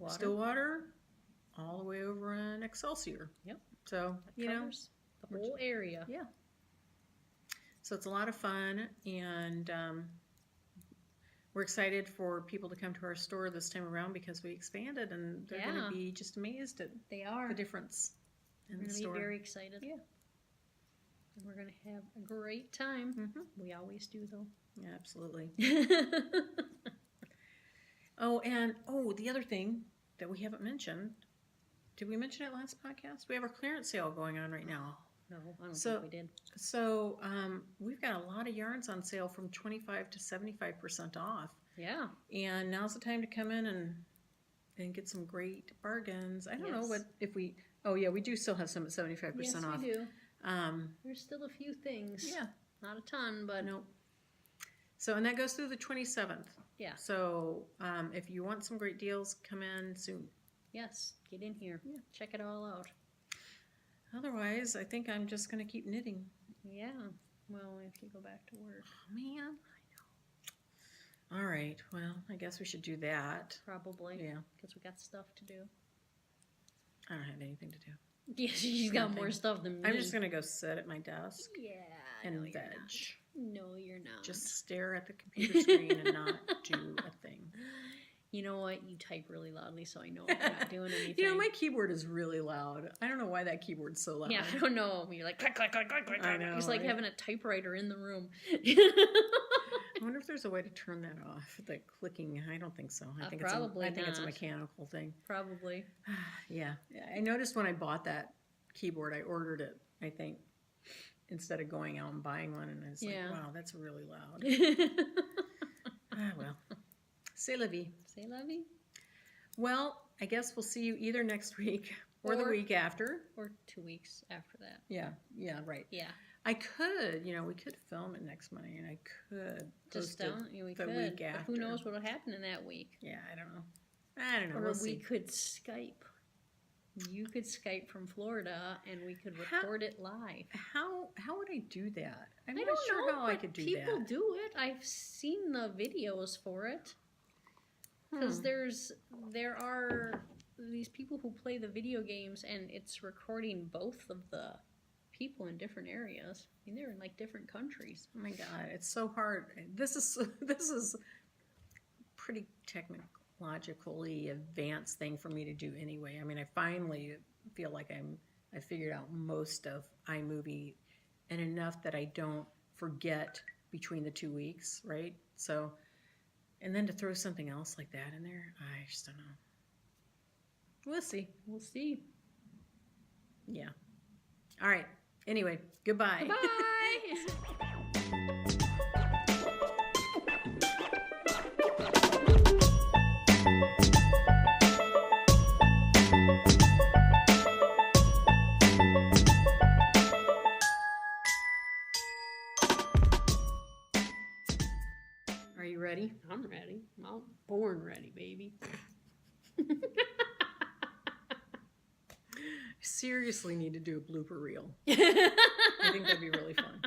Speaker 1: Stillwater, all the way over in Excelsior.
Speaker 2: Yep.
Speaker 1: So,
Speaker 2: you know, the whole area.
Speaker 1: Yeah. So it's a lot of fun, and we're excited for people to come to our store this time around because we expanded, and they're going to be just amazed at the difference in the store.
Speaker 2: They're going to be very excited.
Speaker 1: Yeah.
Speaker 2: And we're going to have a great time. Mm-hmm. We always do, though.
Speaker 1: Yeah, absolutely. The other thing that we haven't mentioned, did we mention it last podcast? We have our clearance sale going on right now.
Speaker 2: No, I don't think we did.
Speaker 1: So we've got a lot of yarns on sale from 25 to 75% off.
Speaker 2: Yeah.
Speaker 1: And now's the time to come in and get some great bargains. I don't know what if we. Oh yeah, we do still have some at 75% off.
Speaker 2: Yes, we do. There's still a few things.
Speaker 1: Yeah.
Speaker 2: Not a ton, but
Speaker 1: nope. So, and that goes through the 27th.
Speaker 2: Yeah.
Speaker 1: So, if you want some great deals, come in soon.
Speaker 2: Yes, get in here. Yeah. Check it all out.
Speaker 1: Otherwise, I think I'm just going to keep knitting.
Speaker 2: Yeah. Well, we have to go back to work.
Speaker 1: Oh, man. I know. All right. Well, I guess we should do that.
Speaker 2: Probably.
Speaker 1: Yeah.
Speaker 2: Because we got stuff to do.
Speaker 1: I don't have anything to do.
Speaker 2: Yeah, she's got more stuff than me.
Speaker 1: I'm just going to go sit at my desk.
Speaker 2: Yeah.
Speaker 1: And
Speaker 2: no,
Speaker 1: veg.
Speaker 2: No, you're not.
Speaker 1: Just stare at the computer screen and not do a thing.
Speaker 2: You know what? You type really loudly, so I know I'm not doing anything.
Speaker 1: You know, my keyboard is really loud. I don't know why that keyboard's so loud.
Speaker 2: Yeah, I don't know. You're like, click, click, click, click, click.
Speaker 1: I know.
Speaker 2: It's like having a typewriter in the room.
Speaker 1: I wonder if there's a way to turn that off, the clicking. I don't think so. I think it's a mechanical thing.
Speaker 2: Probably.
Speaker 1: Yeah. I noticed when I bought that keyboard, I ordered it, I think, instead of going out and buying one, and I was like, wow, that's really loud. Well. C'est la vie.
Speaker 2: C'est la vie.
Speaker 1: Well, I guess we'll see you either next week Or the week after.
Speaker 2: Or 2 weeks after that.
Speaker 1: Yeah, right.
Speaker 2: Yeah.
Speaker 1: I could, we could film it next Monday, and I could
Speaker 2: just
Speaker 1: post it the week after.
Speaker 2: But who knows what'll happen in that week?
Speaker 1: Yeah, I don't know.
Speaker 2: Or
Speaker 1: We'll
Speaker 2: we
Speaker 1: see.
Speaker 2: could Skype. You could Skype from Florida, and we could record it live.
Speaker 1: How would I do that? I'm not
Speaker 2: don't
Speaker 1: sure
Speaker 2: know,
Speaker 1: how I could do that.
Speaker 2: People do it. I've seen the videos for it. Because there are these people who play the video games, and it's recording both of the people in different areas. I mean, they're in like different countries.
Speaker 1: Oh my God, it's so hard. This is pretty technologically advanced thing for me to do anyway. I mean, I finally feel like I figured out most of iMovie, and enough that I don't forget between the 2 weeks, right? So, and then to throw something else like that in there, I just don't know. We'll see.
Speaker 2: We'll see.
Speaker 1: Yeah. All right. Anyway, goodbye.
Speaker 2: Bye.
Speaker 1: Are you ready?
Speaker 2: I'm ready. I'm born ready, baby.
Speaker 1: I seriously need to do a blooper reel. I think that'd be really fun.